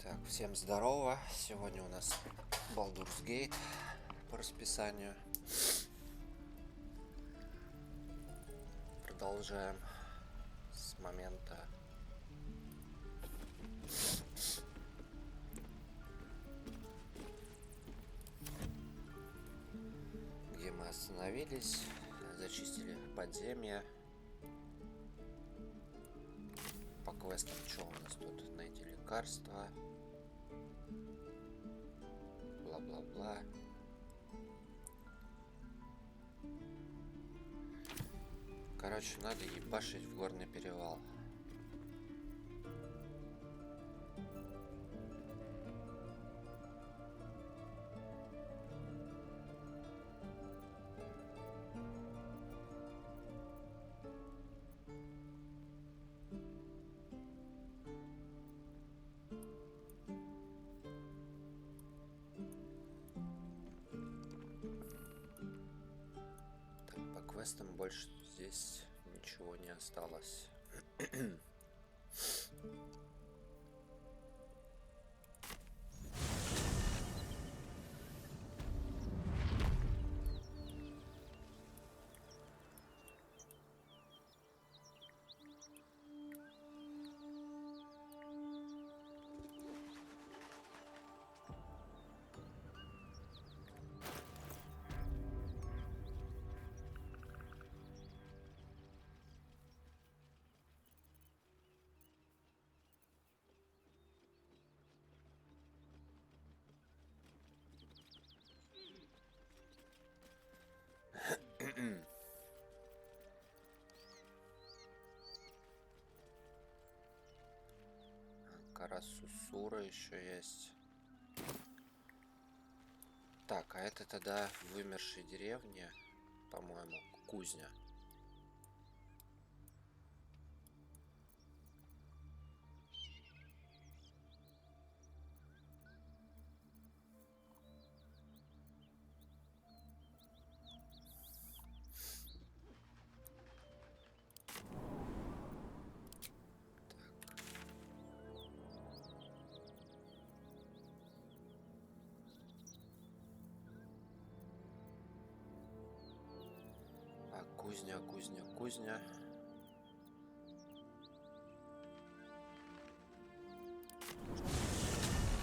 Так, всем здорово. Сегодня у нас Baldur's Gate по расписанию. Продолжаем с момента где мы остановились. Зачистили подземье. По квестам что у нас тут? Найти лекарства. Бла-бла-бла. Короче, надо ебашить в горный перевал. Так, по квестам больше здесь ничего не осталось. Карасусура еще есть. Так, а это тогда в вымершей деревне, по-моему, кузня. Кузня.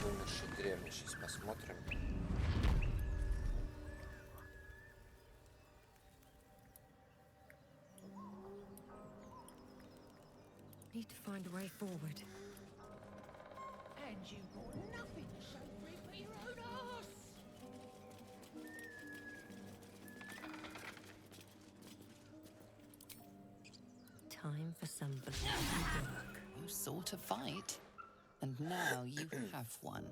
Вымершей деревни сейчас посмотрим. Need to find a way forward. And you got nothing to show for it but your own arse. Time for some bloody work. You sought a fight, and now you have one.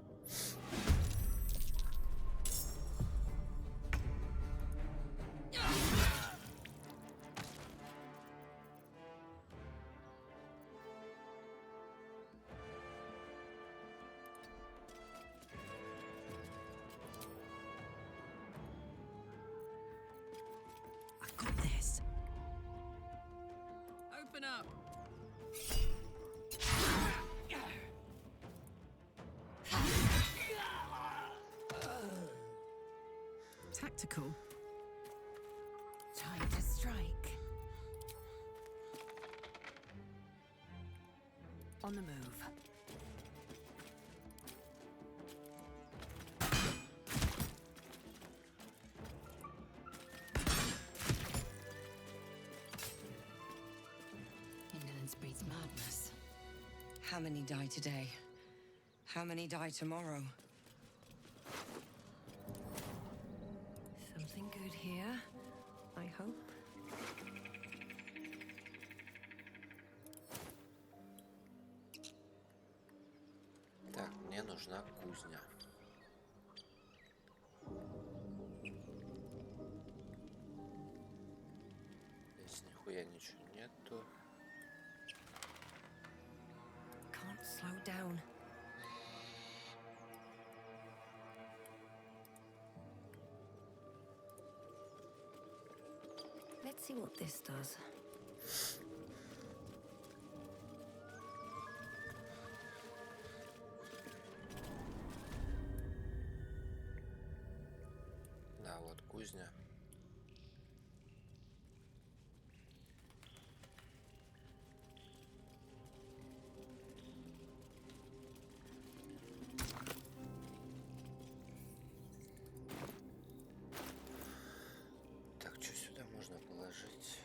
I got this. Open up. Tactical. Time to strike. On the move. Indolence breeds madness. How many die today? How many die tomorrow? Something good here, I hope. Так, мне нужна кузня. Здесь нихуя ничего нету. Can't slow down. Let's see what this does. вот кузня. Так, что сюда можно положить?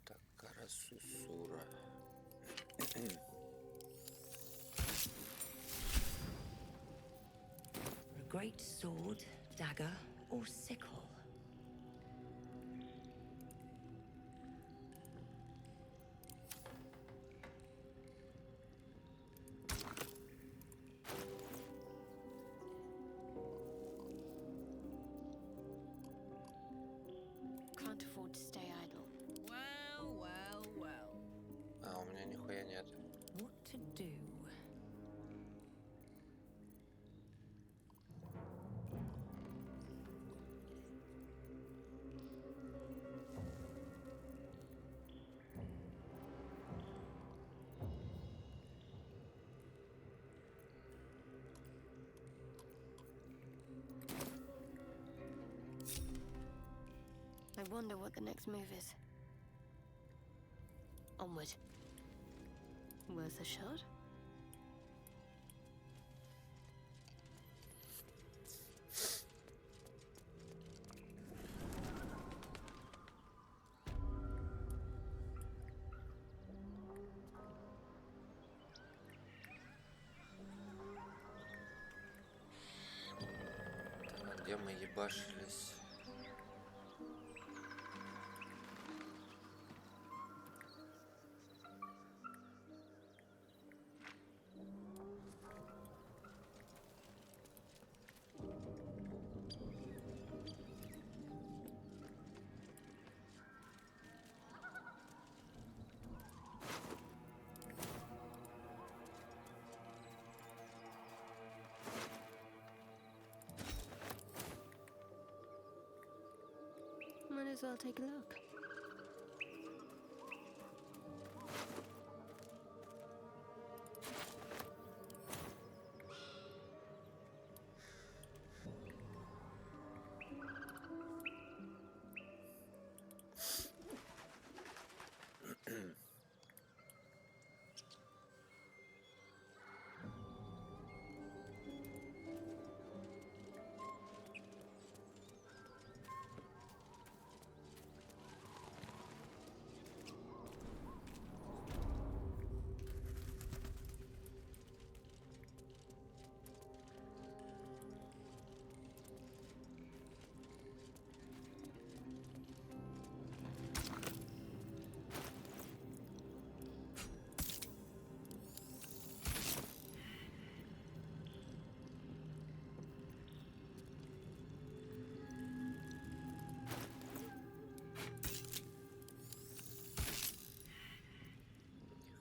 Так, карасусура. A great sword, dagger, or sickle? Can't afford to stay idle. Well, well, well. А, у меня нихуя нет. What to do? I wonder what the next move is. Onward. Worth a shot? Так, а где мы ебашились? Might as well take a look.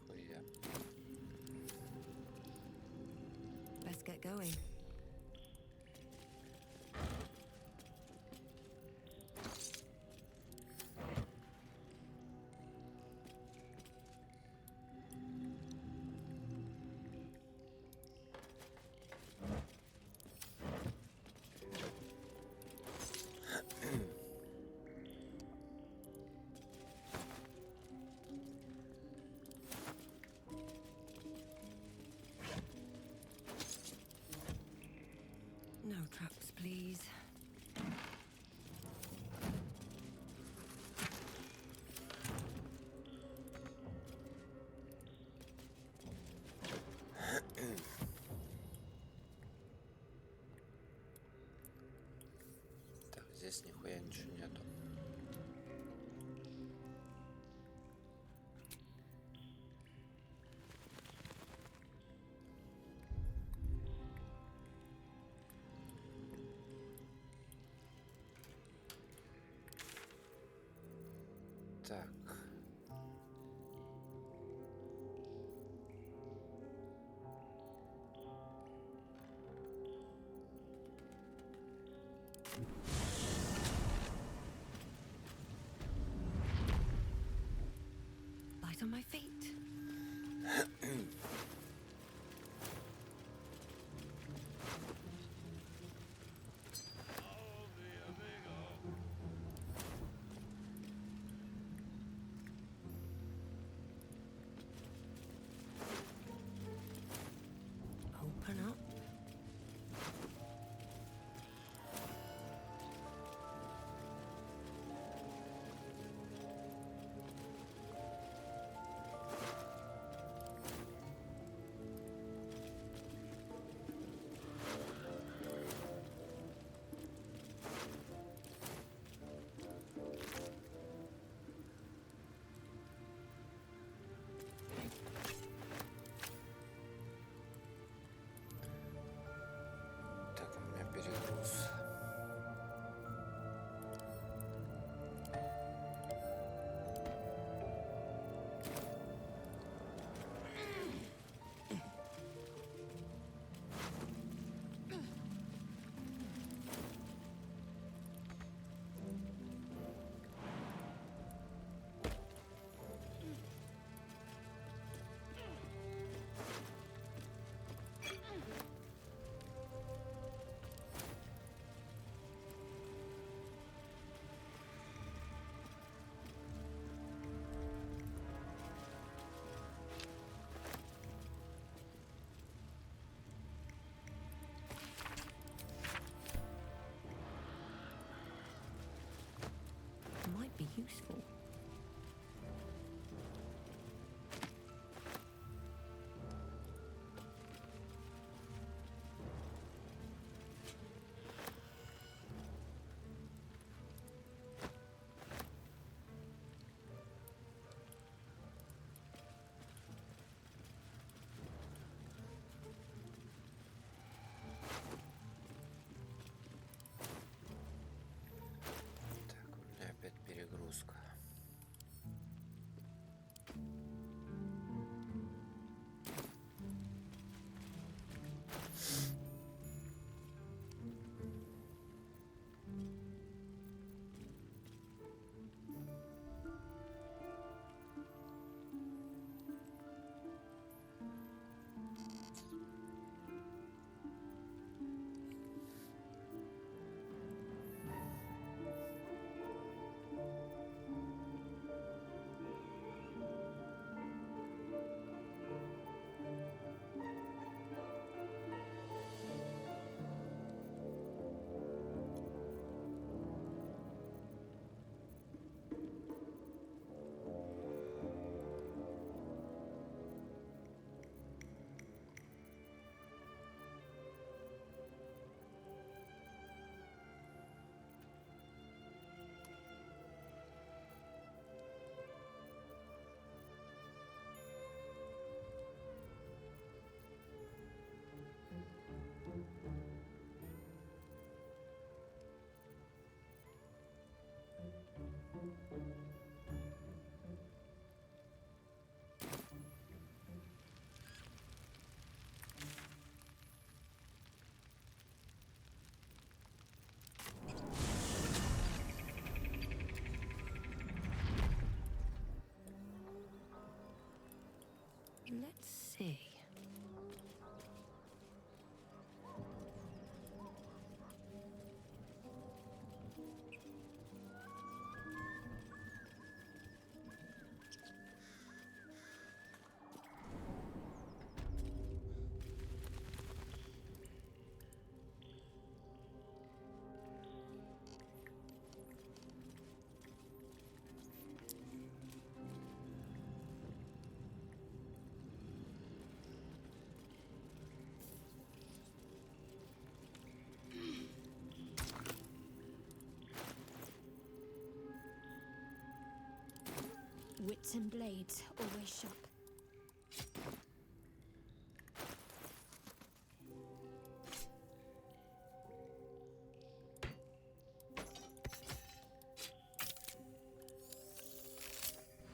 Нихуя. Let's get going. No traps, please. Так, здесь нихуя ничего нету. Так. see. Wits and blades, always sharp.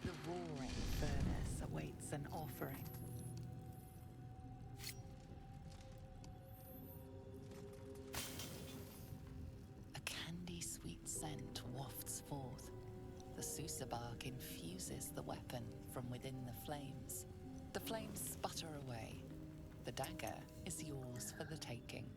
The roaring furnace awaits an offering. A candy-sweet scent wafts forth. The Susa bark infuses the weapon from within the flames. The flames sputter away. The dagger is yours for the taking.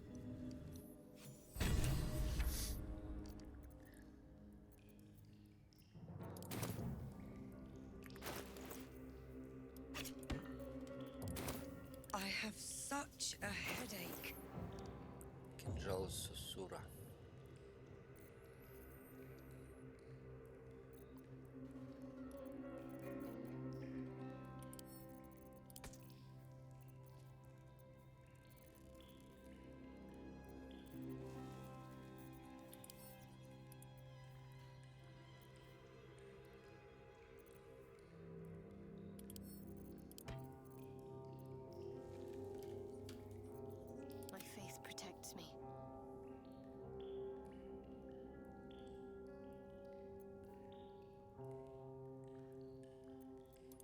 I have such a headache. Кинжал Сусура. My faith protects me.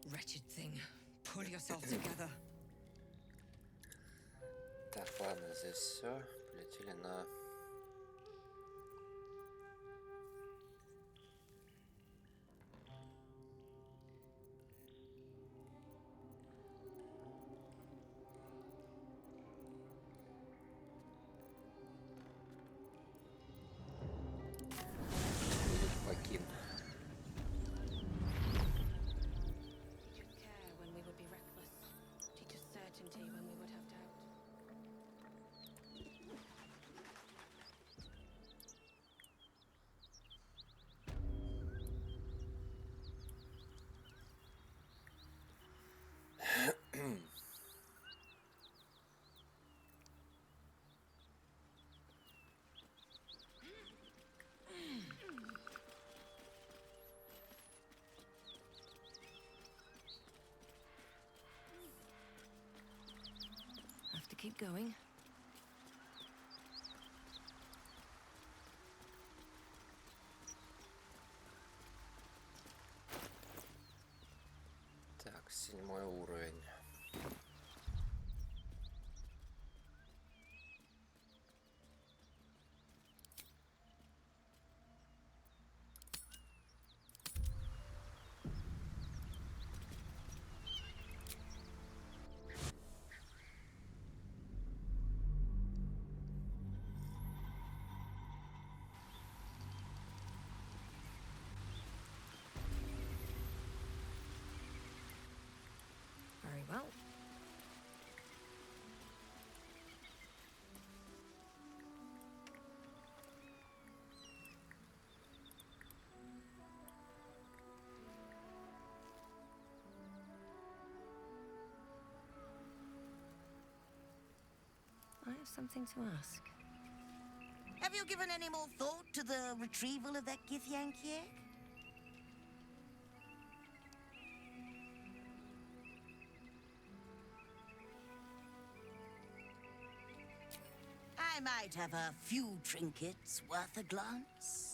Wretched thing. Pull yourself together. Так, ладно, здесь все. Полетели на... Покин. Teach us care when we would be reckless. Teach us certainty when we would have doubt. Have to keep going. Так, 7-й уровень. Very well. I have something to ask. Have you given any more thought to the retrieval of that Githyank egg? I might have a few trinkets worth a glance.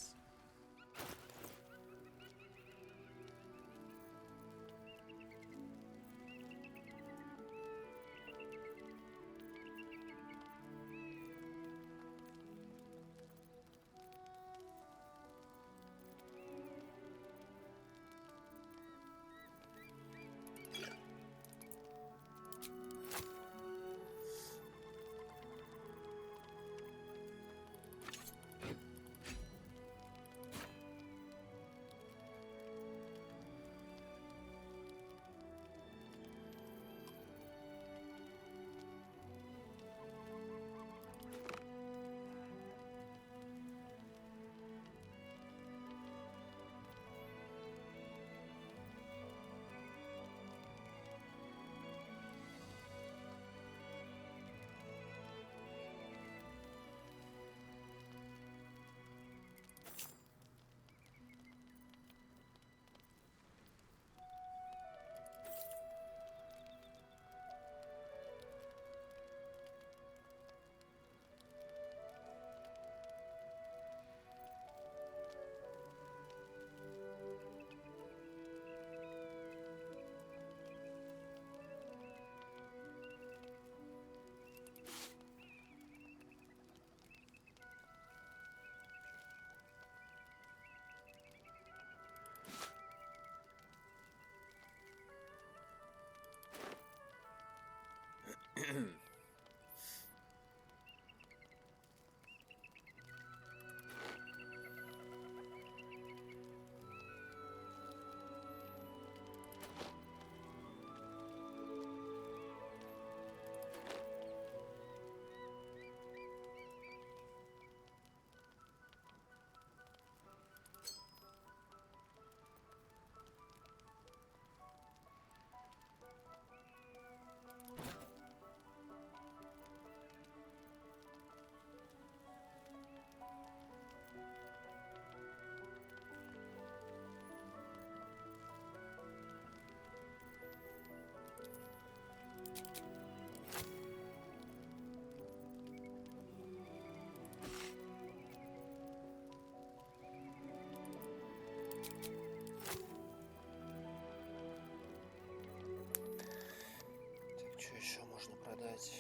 Так, что еще можно продать?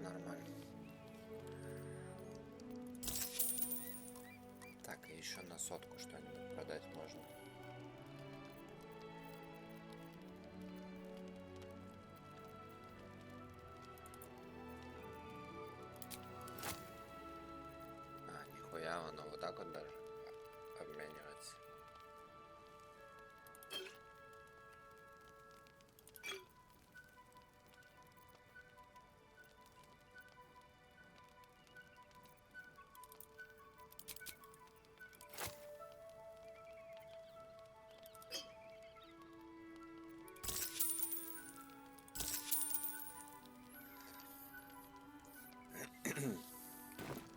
Нормально. Так, и еще на сотку что-нибудь продать можно. А, нихуя, оно вот так вот даже обменивается.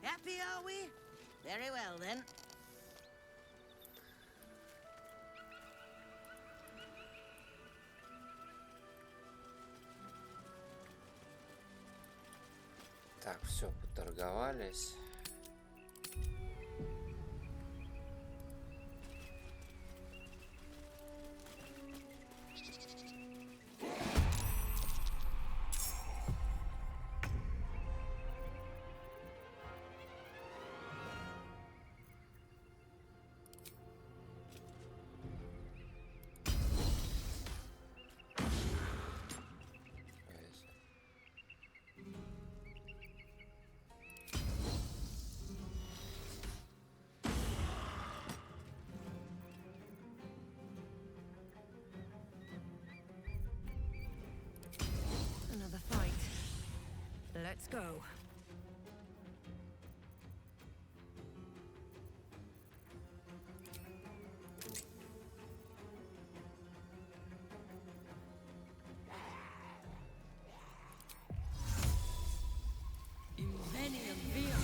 Happy, are we? Very well, then. Так, все, поторговались. Another fight. Let's go. Invenium via.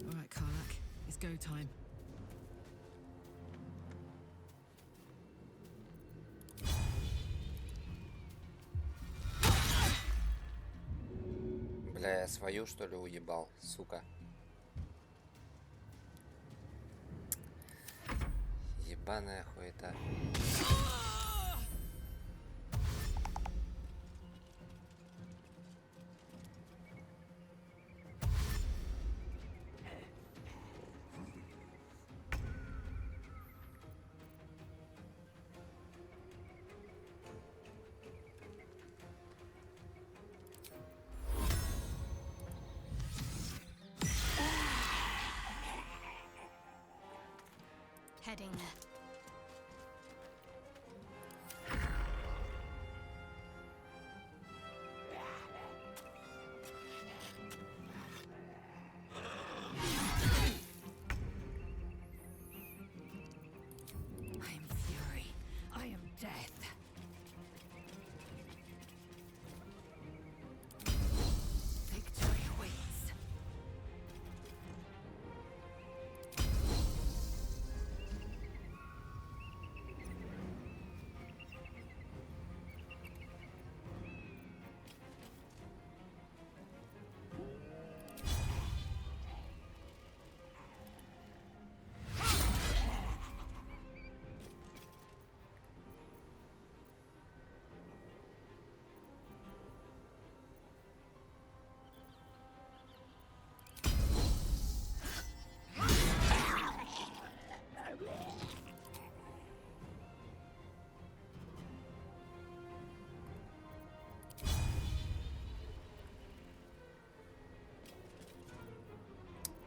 All right, Karlak, it's go time. Бля, я свою что ли уебал, сука. Ебаная хуета. heading there. I am fury. I am death. Victory awaits.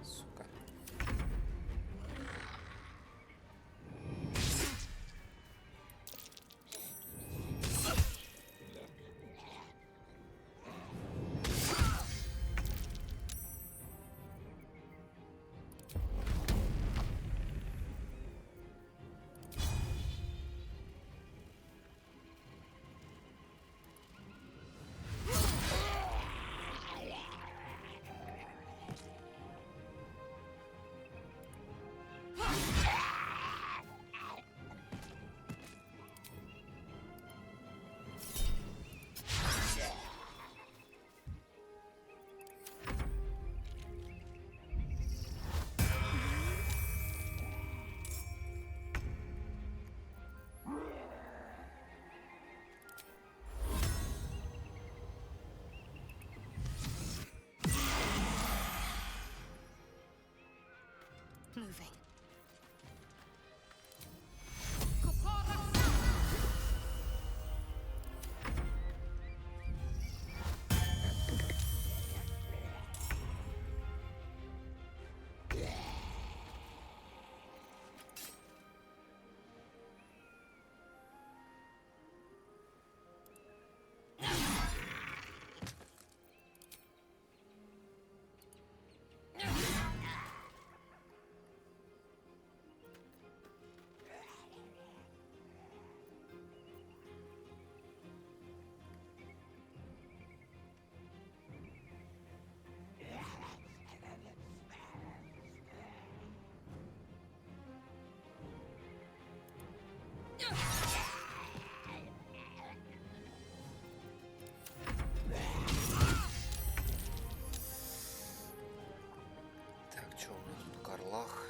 Сука. Moving. Так, что у меня тут? Карлах.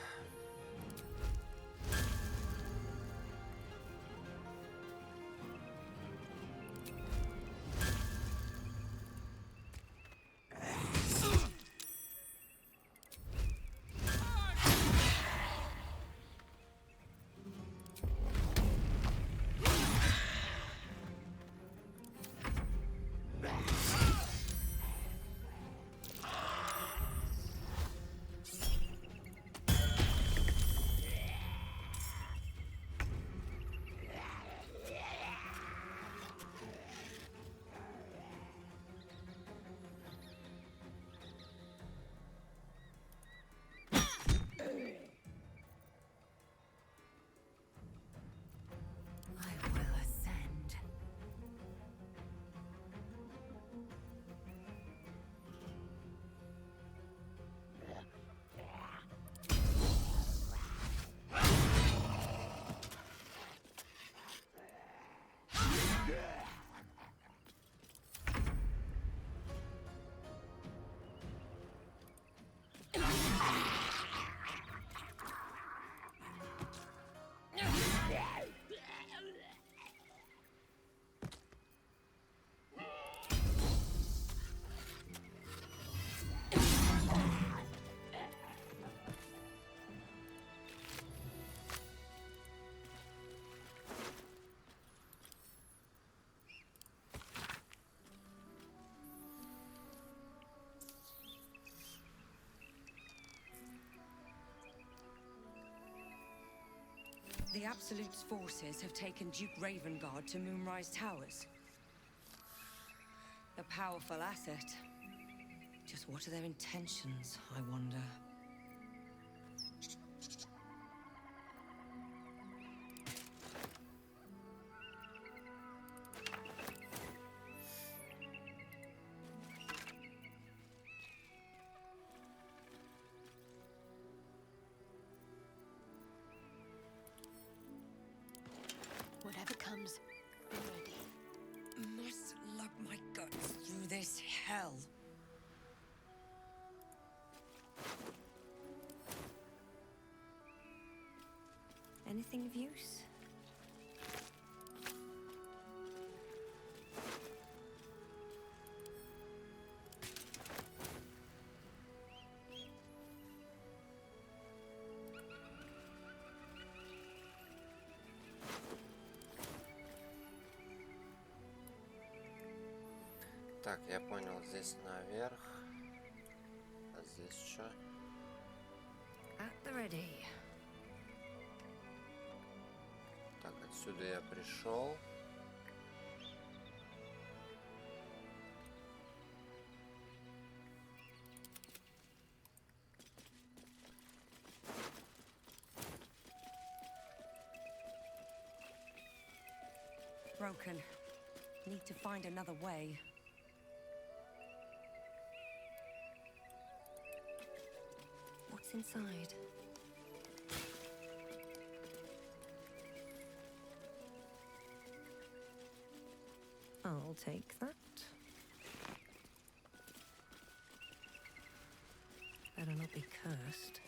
the Absolute's forces have taken Duke Ravengard to Moonrise Towers. A powerful asset. Just what are their intentions, I wonder? Whatever comes, be ready. Must lug my guts through this hell. Anything of use? Так, я понял, здесь наверх. А здесь что? At the ready. Так, отсюда я пришел. Broken. Need to find another way. What's inside? I'll take that. Better not be cursed.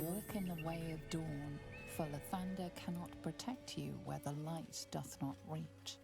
Walk in the way of dawn, for Lathander cannot protect you where the light doth not reach.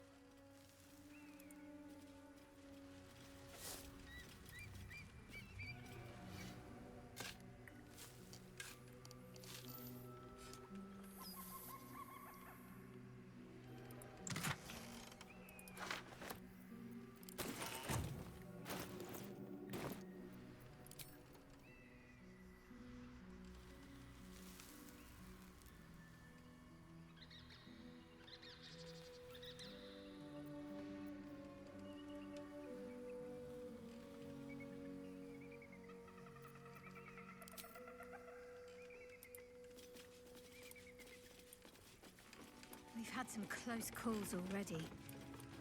We've had some close calls already.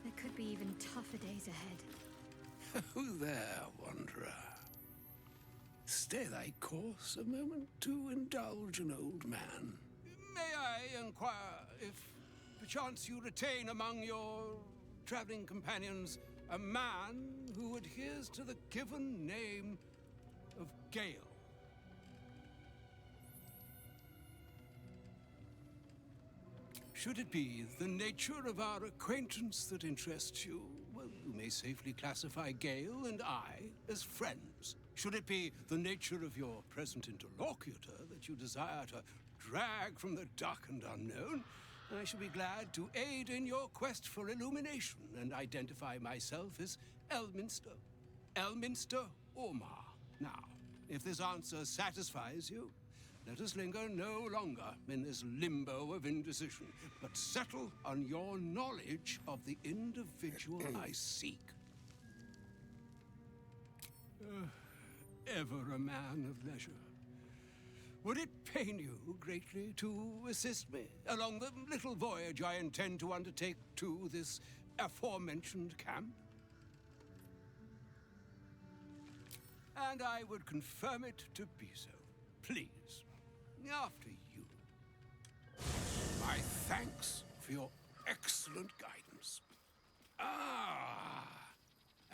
There could be even tougher days ahead. Who there, wanderer? Stay thy course a moment to indulge an old man. May I inquire if perchance you retain among your traveling companions a man who adheres to the given name of Gale? Should it be the nature of our acquaintance that interests you, well, you may safely classify Gale and I as friends. Should it be the nature of your present interlocutor that you desire to drag from the dark and unknown, I shall be glad to aid in your quest for illumination and identify myself as Elminster. Elminster Ormar. Now, if this answer satisfies you, let us linger no longer in this limbo of indecision, but settle on your knowledge of the individual I seek. Ever a man of leisure. Would it pain you greatly to assist me along the little voyage I intend to undertake to this aforementioned camp? And I would confirm it to be so. Please. After you. My thanks for your excellent guidance. Ah,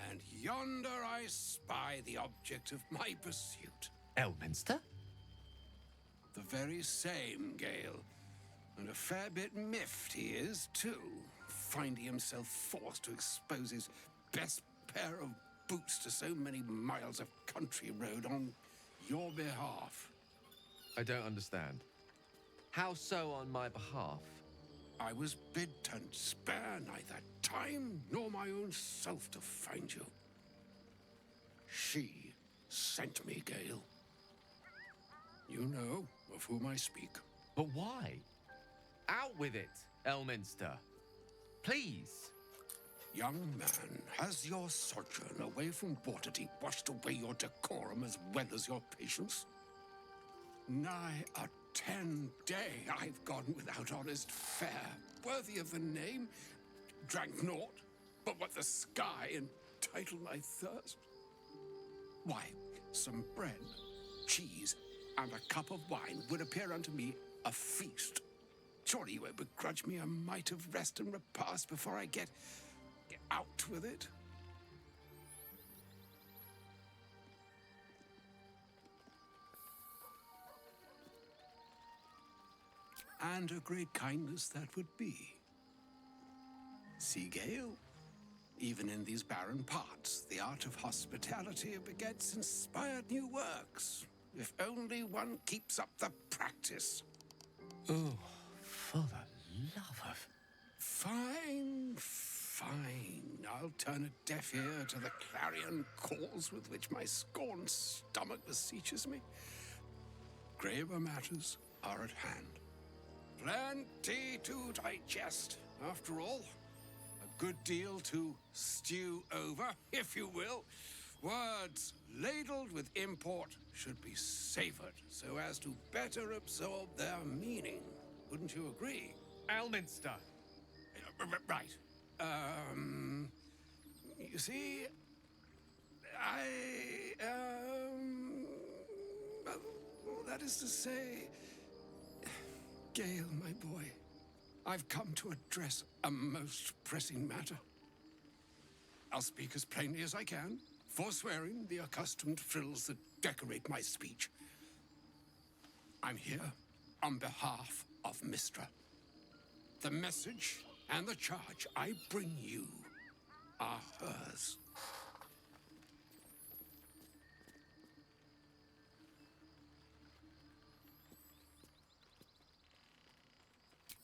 and yonder I spy the object of my pursuit. Elminster? The very same, Gale. And a fair bit miffed he is, too, finding himself forced to expose his best pair of boots to so many miles of country road on your behalf. I don't understand. How so on my behalf? I was bid to spare neither time nor my own self to find you. She sent me, Gale. You know of whom I speak. But why? Out with it, Elminster. Please. Young man, has your sojourn away from Waterdeep washed away your decorum as well as your patience? Nigh a 10-day I've gone without honest fare, worthy of the name, drank naught, but what the sky entitled my thirst. Why, some bread, cheese, and a cup of wine would appear unto me a feast. Surely you won't begrudge me a mite of rest and repast before I get out with it? And a great kindness that would be. See, Gale, even in these barren parts, the art of hospitality begets inspired new works, if only one keeps up the practice. Oh, for the love of... Fine, fine. I'll turn a deaf ear to the clarion calls with which my scorned stomach beseeches me. Graver matters are at hand. Plenty to digest, after all. A good deal to stew over, if you will. Words ladled with import should be savored so as to better absorb their meaning. Wouldn't you agree? Elminster. Right. You see, well, that is to say, Gale, my boy, I've come to address a most pressing matter. I'll speak as plainly as I can, forswearing the accustomed frills that decorate my speech. I'm here on behalf of Mistra. The message and the charge I bring you are hers.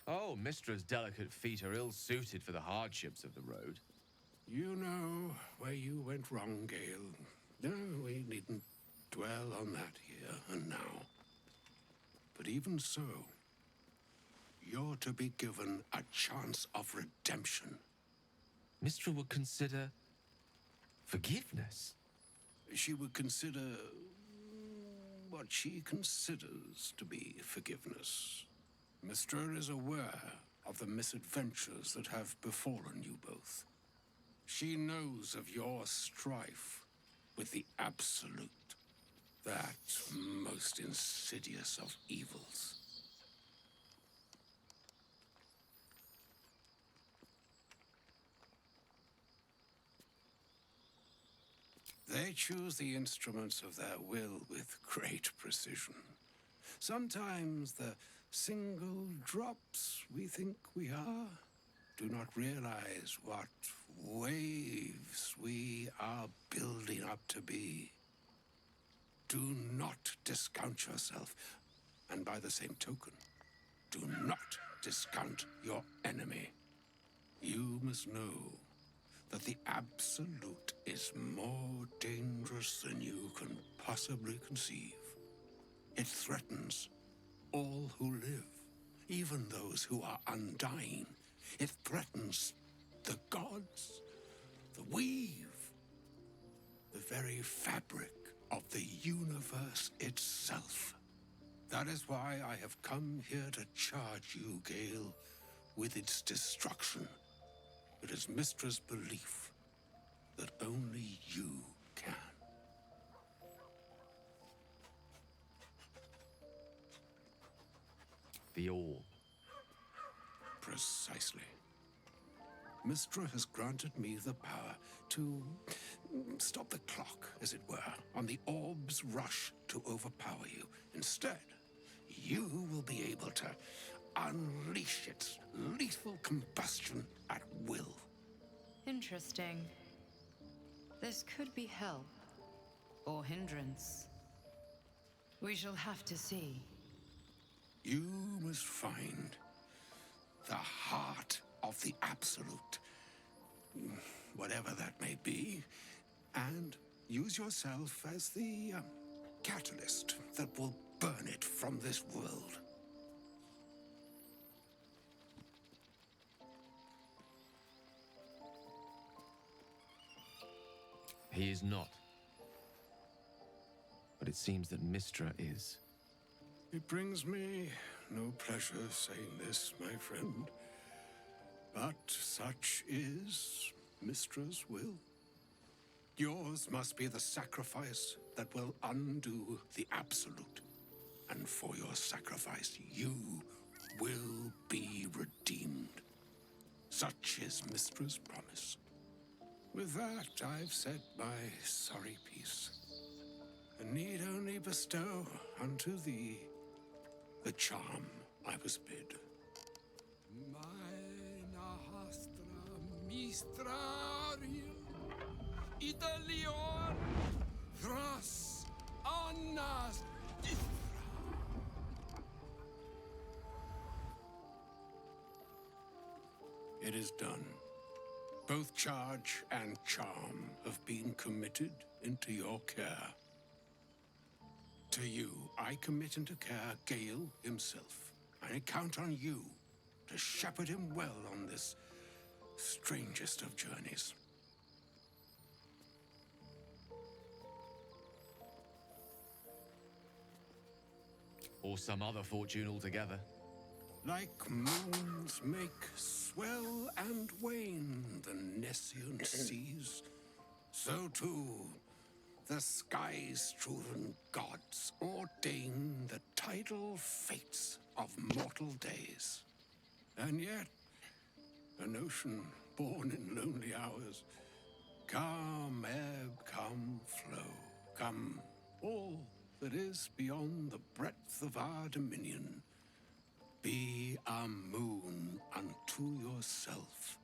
Oh, Mistra's delicate feet are ill-suited for the hardships of the road. You know where you went wrong, Gale. No, we needn't dwell on that here and now. But even so, you're to be given a chance of redemption. Mistra would consider... forgiveness? She would consider what she considers to be forgiveness. Mistra is aware of the misadventures that have befallen you both. She knows of your strife with the Absolute, that most insidious of evils. They choose the instruments of their will with great precision. Sometimes the single drops we think we are do not realize what waves we are building up to be. Do not discount yourself, and by the same token, do not discount your enemy. You must know that the Absolute is more dangerous than you can possibly conceive. It threatens all who live, even those who are undying. It threatens the gods, the weave, the very fabric of the universe itself. That is why I have come here to charge you, Gale, with its destruction. It is Mistra's belief that only you can. The orb. Precisely. Mistra has granted me the power to stop the clock, as it were, on the orb's rush to overpower you. Instead, you will be able to unleash its lethal combustion at will. Interesting. This could be help or hindrance. We shall have to see. You must find the heart of the Absolute, whatever that may be, and use yourself as the catalyst that will burn it from this world. He is not. But it seems that Mistra is. It brings me no pleasure saying this, my friend. But such is Mistra's will. Yours must be the sacrifice that will undo the absolute. And for your sacrifice, you will be redeemed. Such is Mistra's promise. With that, I've said my sorry piece, and need only bestow unto thee the charm I was bid. Mistrarium, Italion, Thras, Annas, It is done. Both charge and charm have been committed into your care. To you, I commit into care Gale himself. I count on you to shepherd him well on this strangest of journeys. Or some other fortune altogether. Like moons make swell and wane the nescient seas, so too the sky-strewn gods ordain the tidal fates of mortal days. And yet, an ocean born in lonely hours, come ebb, come flow, come all that is beyond the breadth of our dominion. Be a moon unto yourself.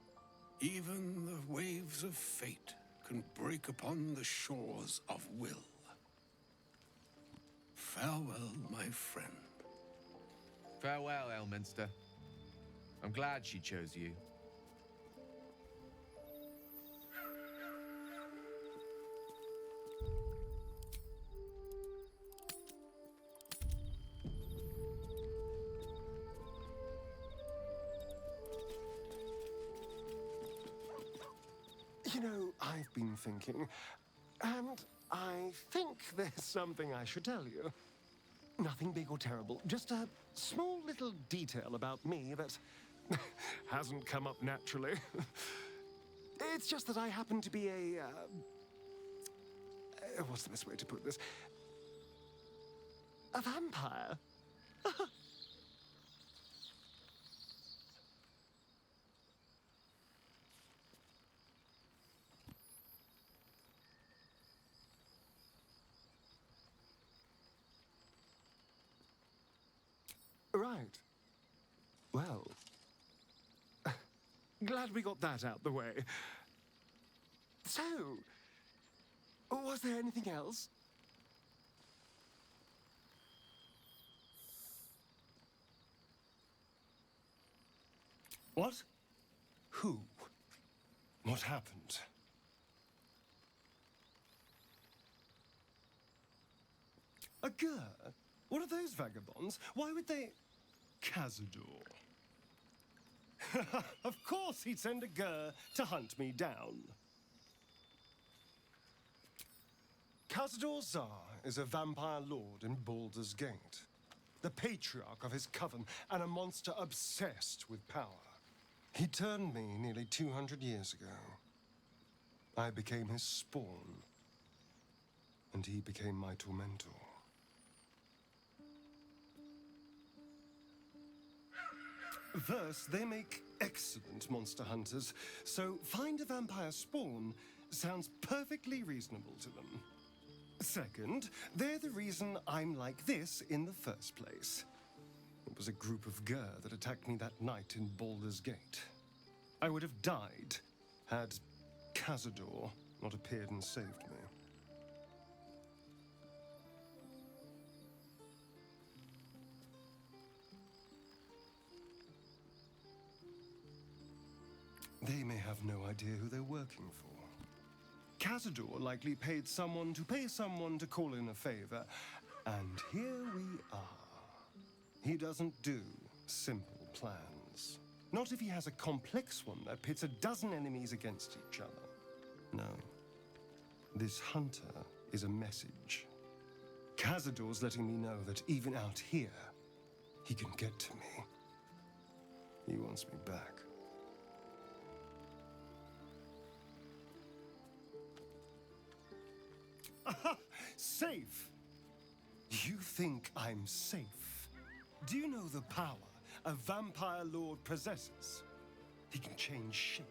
Even the waves of fate can break upon the shores of will. Farewell, my friend. Farewell, Elminster. I'm glad she chose you. You know, I've been thinking, and I think there's something I should tell you. Nothing big or terrible, just a small little detail about me that hasn't come up naturally. It's just that I happen to be a... what's the best way to put this? A vampire. Right. Well, glad we got that out the way. So, was there anything else? What? Who? What happened? A Gur? What are those vagabonds? Why would they... Cazador. Of course he'd send a Gur to hunt me down. Cazador Zar is a vampire lord in Baldur's Gate. The patriarch of his coven and a monster obsessed with power. He turned me nearly 200 years ago. I became his spawn. And he became my tormentor. First, they make excellent monster hunters, so find a vampire spawn sounds perfectly reasonable to them. Second, they're the reason I'm like this in the first place. It was a group of Gur that attacked me that night in Baldur's Gate. I would have died had Cazador not appeared and saved me. They may have no idea who they're working for. Cazador likely paid someone to call in a favor, and here we are. He doesn't do simple plans. Not if he has a complex one that pits a dozen enemies against each other. No. This hunter is a message. Cazador's letting me know that even out here, he can get to me. He wants me back. Aha! Safe! You think I'm safe? Do you know the power a vampire lord possesses? He can change shape,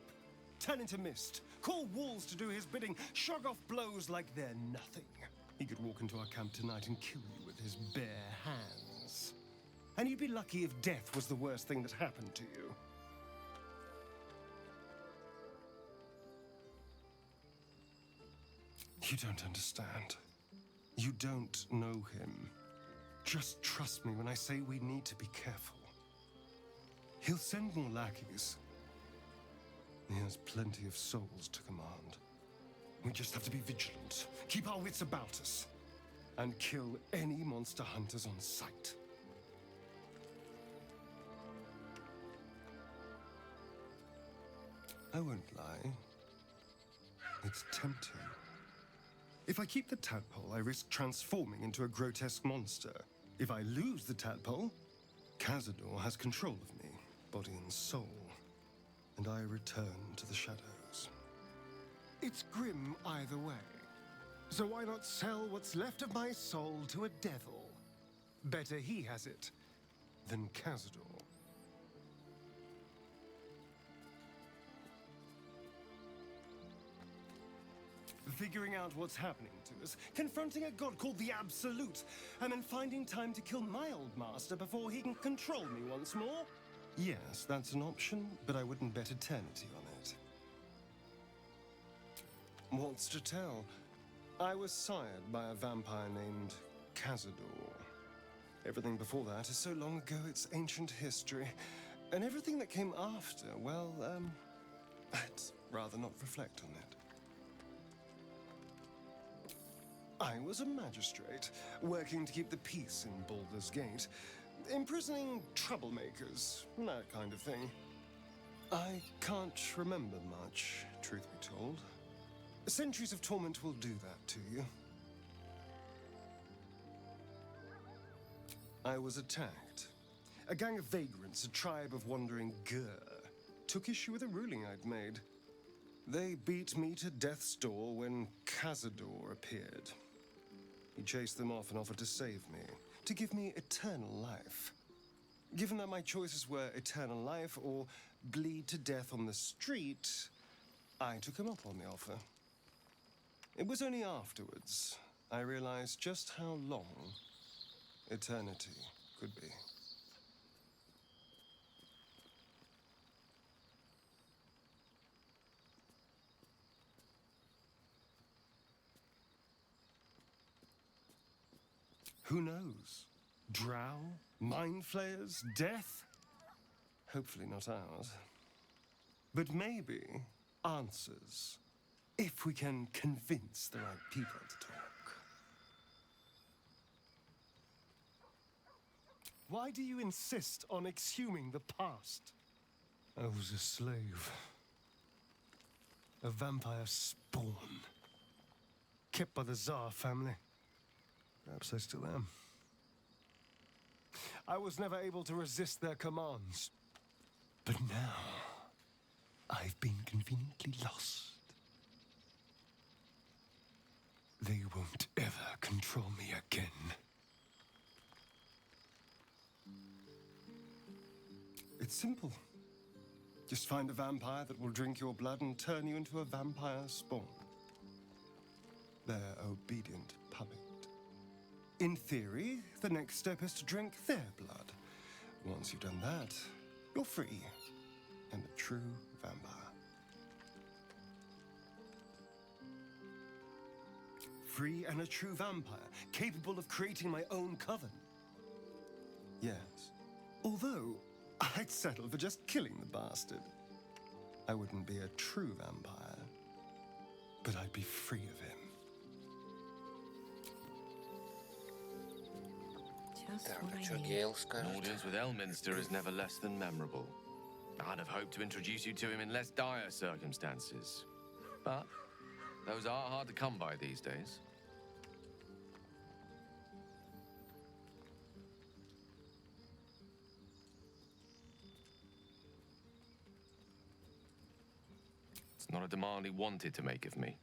turn into mist, call walls to do his bidding, shrug off blows like they're nothing. He could walk into our camp tonight and kill you with his bare hands. And you'd be lucky if death was the worst thing that happened to you. You don't understand. You don't know him. Just trust me when I say we need to be careful. He'll send more lackeys. He has plenty of souls to command. We just have to be vigilant, keep our wits about us, and kill any monster hunters on sight. I won't lie. It's tempting. If I keep the tadpole, I risk transforming into a grotesque monster. If I lose the tadpole, Cazador has control of me, body and soul, and I return to the shadows. It's grim either way. So why not sell what's left of my soul to a devil? Better he has it than Cazador. Figuring out what's happening to us, confronting a god called the Absolute, and then finding time to kill my old master before he can control me once more? Yes, that's an option, but I wouldn't bet eternity on it. What's to tell? I was sired by a vampire named Cazador. Everything before that is so long ago it's ancient history. And everything that came after, well, I'd rather not reflect on it. I was a magistrate, working to keep the peace in Baldur's Gate, imprisoning troublemakers, that kind of thing. I can't remember much, truth be told. Centuries of torment will do that to you. I was attacked. A gang of vagrants, a tribe of wandering Gur, took issue with a ruling I'd made. They beat me to death's door when Cazador appeared. He chased them off and offered to save me, to give me eternal life. Given that my choices were eternal life or bleed to death on the street, I took him up on the offer. It was only afterwards I realized just how long eternity could be. Who knows? Drow? Mind flayers? Death? Hopefully not ours. But maybe answers, if we can convince the right people to talk. Why do you insist on exhuming the past? I was a slave. A vampire spawn. Kept by the Tsar family. Perhaps I still am. I was never able to resist their commands. But now, I've been conveniently lost. They won't ever control me again. It's simple. Just find a vampire that will drink your blood and turn you into a vampire spawn. Their obedient puppet. In theory, the next step is to drink their blood. Once you've done that, you're free and a true vampire. Free and a true vampire, capable of creating my own coven. Yes, although I'd settle for just killing the bastard. I wouldn't be a true vampire, but I'd be free of him. Так, а что Гейл скажет? Audience with Elminster is never less than memorable. I'd have hoped to introduce you to him in less dire circumstances. But Those are hard to come by these days. It's not a demand he wanted to make of me.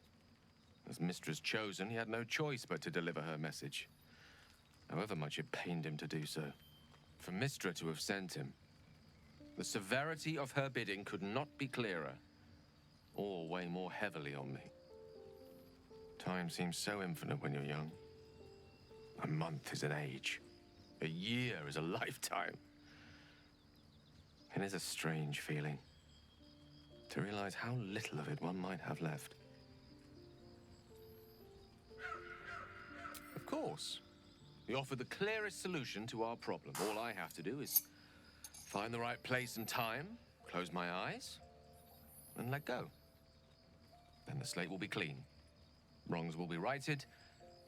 As Mistress chosen, he had no choice but to deliver her message, however much it pained him to do so. For Mistra to have sent him, the severity of her bidding could not be clearer, or weigh more heavily on me. Time seems so infinite when you're young. A month is an age. A year is a lifetime. It is a strange feeling to realize how little of it one might have left. Of course, we offer the clearest solution to our problem. All I have to do is find the right place and time, close my eyes, and let go. Then the slate will be clean. Wrongs will be righted,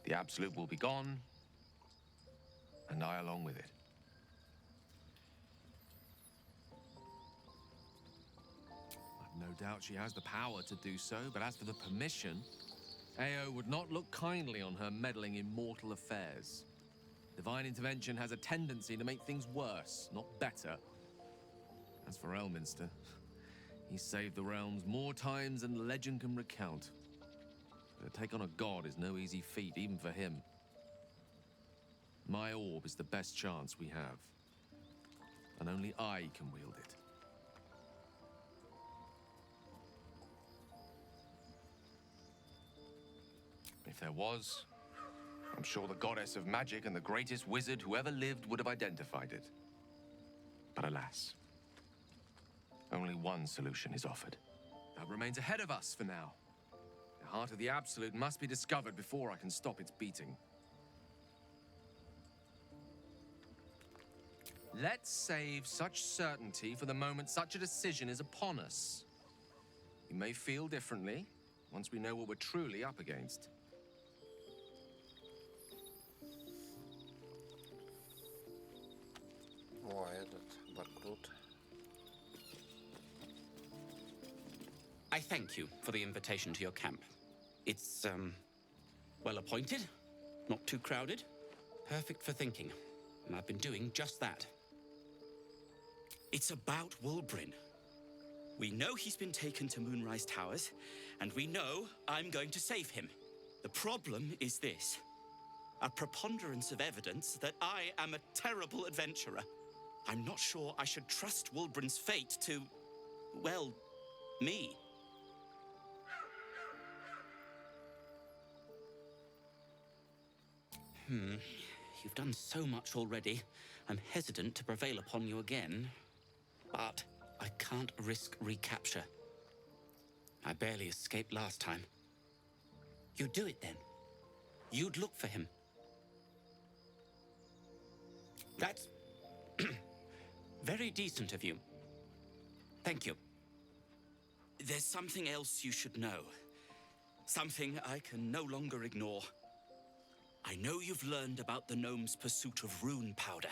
the absolute will be gone, and I along with it. I've no doubt she has the power to do so, but as for the permission, Ao would not look kindly on her meddling in mortal affairs. Divine intervention has a tendency to make things worse, not better. As for Elminster, he saved the realms more times than legend can recount. But to take on a god is no easy feat, even for him. My orb is the best chance we have, and only I can wield it. If there was, I'm sure the goddess of magic and the greatest wizard who ever lived would have identified it. But alas, only one solution is offered. That remains ahead of us for now. The heart of the Absolute must be discovered before I can stop its beating. Let's save such certainty for the moment such a decision is upon us. You may feel differently once we know what we're truly up against. О, этот Баркрут. I thank you for the invitation to your camp. It's, well appointed, not too crowded, perfect for thinking, and I've been doing just that. It's about Wulbrin. We know he's been taken to Moonrise Towers, and we know I'm going to save him. The problem is this: a preponderance of evidence that I am a terrible adventurer. I'm not sure I should trust Wulbrin's fate to, well, me. You've done so much already. I'm hesitant to prevail upon you again. But I can't risk recapture. I barely escaped last time. You'd do it then. You'd look for him. That's very decent of you. Thank you. There's something else you should know. Something I can no longer ignore. I know you've learned about the gnome's pursuit of rune powder,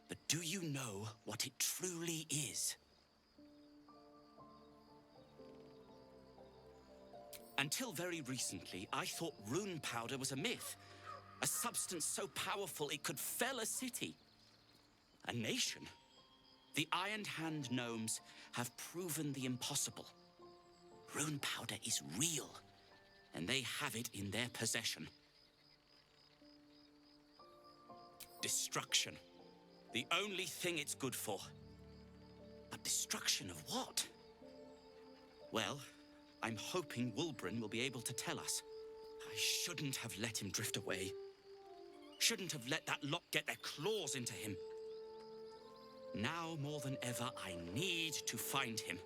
but do you know what it truly is? Until very recently, I thought rune powder was a myth. A substance so powerful it could fell a city. A nation. The Iron Hand gnomes have proven the impossible. Rune powder is real, and they have it in their possession. Destruction. The only thing it's good for. But destruction of what? Well, I'm hoping Wulbrin will be able to tell us. I shouldn't have let him drift away. Shouldn't have let that lot get their claws into him. Now more than ever, I need to find him.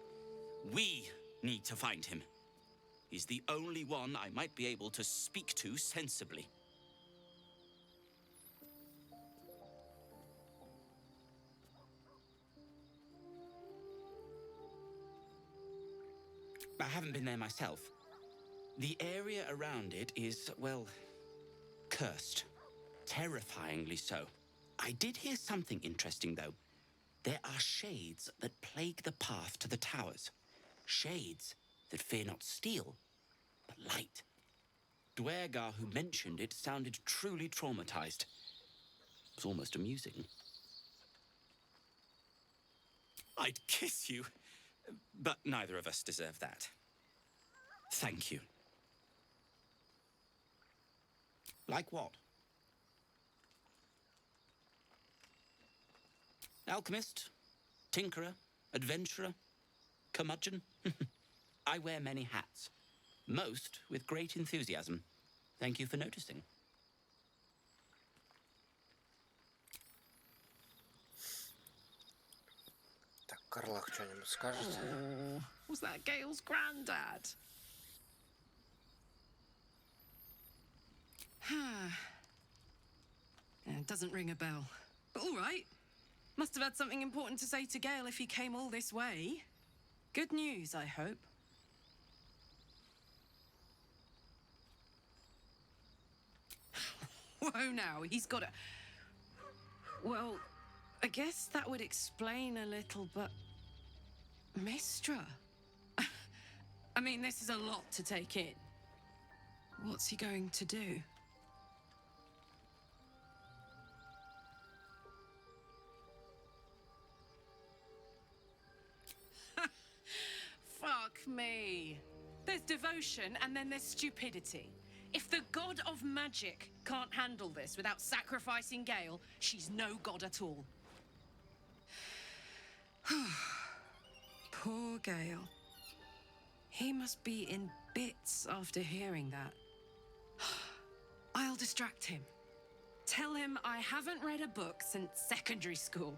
We need to find him. He's the only one I might be able to speak to sensibly. I haven't been there myself. The area around it is, well, cursed. Terrifyingly so. I did hear something interesting, though. There are shades that plague the path to the towers. Shades that fear not steel, light. Duergar, who mentioned it, sounded truly traumatized. It was almost amusing. I'd kiss you, but neither of us deserve that. Thank you. Like what? Alchemist, tinkerer, adventurer, curmudgeon. I wear many hats, most with great enthusiasm. Thank you for noticing. Так, Карлах что-нибудь скажет? Oh, was that Gale's granddad? It doesn't ring a bell. But all right. Must have had something important to say to Gale if he came all this way. Good news, I hope. Whoa now, he's got a... Well, I guess that would explain a little, but... Mistra? I mean, this is a lot to take in. What's he going to do? Fuck me. There's devotion and then there's stupidity. If the god of magic can't handle this without sacrificing Gale, she's no god at all. Poor Gale. He must be in bits after hearing that. I'll distract him. Tell him I haven't read a book since secondary school.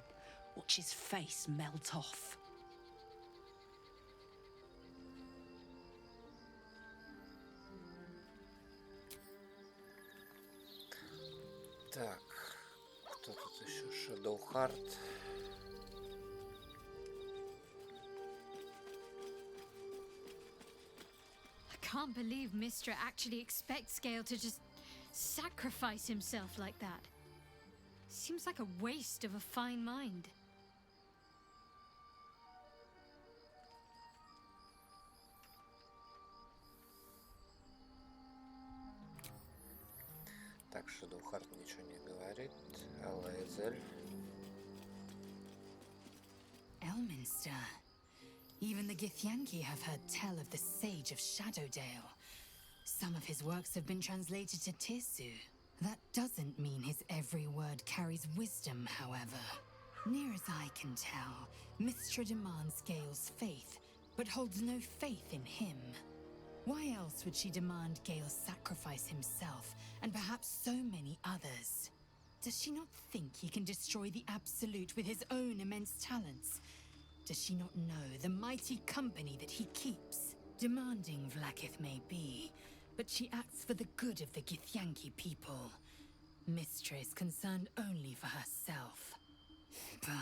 Watch his face melt off. Так, кто тут еще? Shadowheart. I can't believe Mistra actually expects Gale to just sacrifice himself like that. Seems like a waste of a fine mind. Так, Shadowheart ничего не говорит. Элайзель. Elminster. Even the Githyanki have heard tell of the Sage of Shadowdale. Some of his works have been translated to Tirsu. That doesn't mean his every word carries wisdom, however. Near as I can tell, Mistra demands Gale's faith, but holds no faith in him. Why else would she demand Gale sacrifice himself, and perhaps so many others? Does she not think he can destroy the Absolute with his own immense talents? Does she not know the mighty company that he keeps? Demanding Vlaakith may be, but she acts for the good of the Githyanki people. Mistra is concerned only for herself. Bah.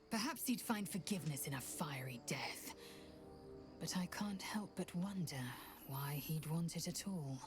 Perhaps he'd find forgiveness in a fiery death. But I can't help but wonder why he'd want it at all.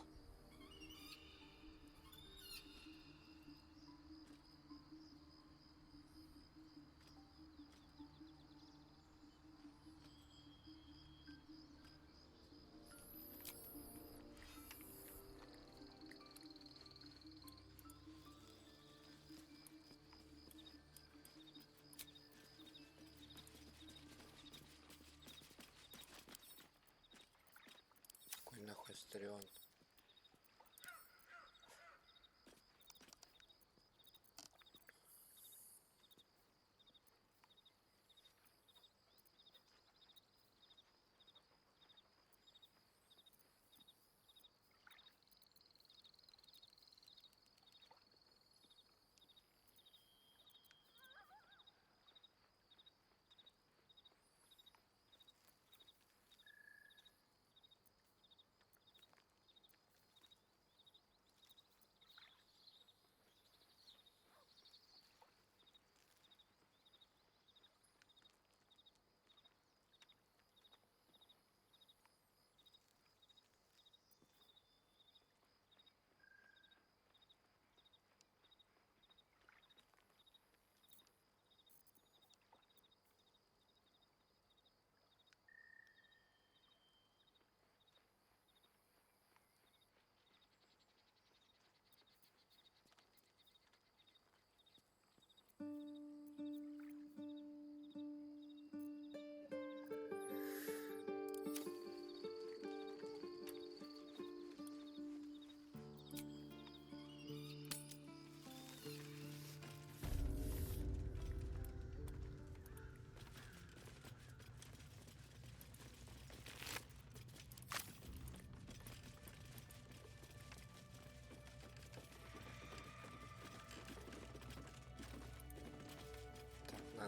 Какой нахуй Астарион?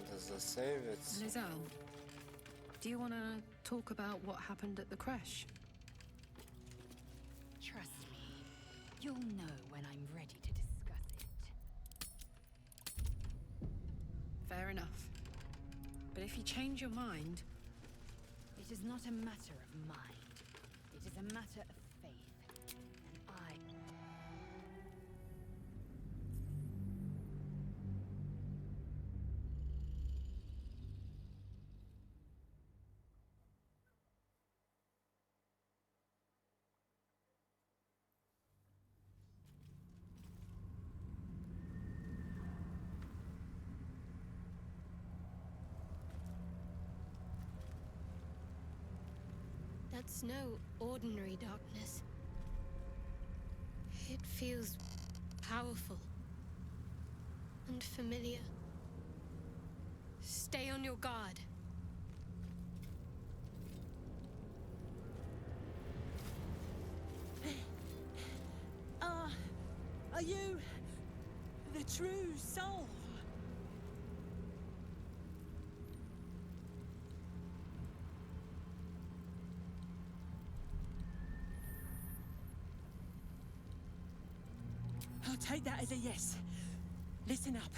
Надо засейвиться. Lizelle, do you want to talk about what happened at the creche? Trust me, you'll know when I'm ready to discuss it. Fair enough. But if you change your mind... It is not a matter of mind. It is a matter of faith. And I... That's no ordinary darkness. It feels powerful and familiar. Stay on your guard. Are you the true soul? I'll take that as a yes. Listen up.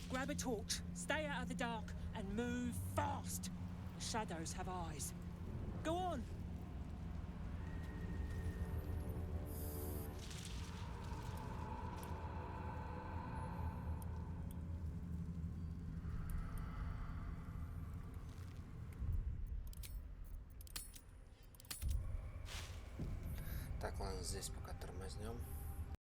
Grab a torch, stay out of the dark, and move fast. The shadows have eyes. Go on. Так, ладно, здесь пока тормознем.